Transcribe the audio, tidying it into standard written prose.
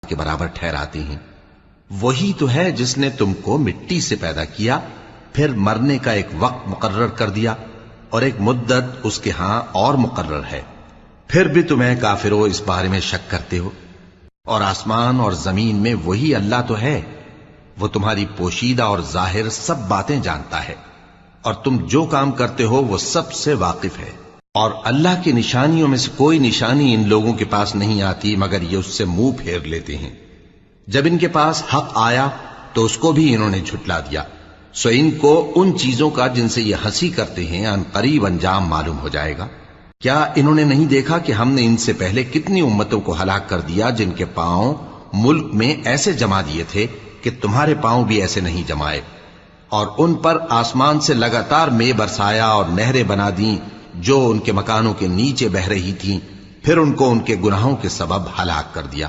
کے برابر ٹھہراتے ہیں۔ وہی تو ہے جس نے تم کو مٹی سے پیدا کیا، پھر مرنے کا ایک وقت مقرر کر دیا اور ایک مدت اس کے ہاں اور مقرر ہے، پھر بھی تمہیں کافروں اس بارے میں شک کرتے ہو۔ اور آسمان اور زمین میں وہی اللہ تو ہے، وہ تمہاری پوشیدہ اور ظاہر سب باتیں جانتا ہے، اور تم جو کام کرتے ہو وہ سب سے واقف ہے۔ اور اللہ کی نشانیوں میں سے کوئی نشانی ان لوگوں کے پاس نہیں آتی مگر یہ اس سے منہ پھیر لیتے ہیں۔ جب ان کے پاس حق آیا تو اس کو بھی انہوں نے جھٹلا دیا، سو ان کو ان چیزوں کا جن سے یہ ہنسی کرتے ہیں ان قریب انجام معلوم ہو جائے گا۔ کیا انہوں نے نہیں دیکھا کہ ہم نے ان سے پہلے کتنی امتوں کو ہلاک کر دیا جن کے پاؤں ملک میں ایسے جما دیے تھے کہ تمہارے پاؤں بھی ایسے نہیں جمائے، اور ان پر آسمان سے لگاتار مے برسایا اور نہریں بنا دیں جو ان کے مکانوں کے نیچے بہ رہی تھیں، پھر ان کو ان کے گناہوں کے سبب ہلاک کر دیا۔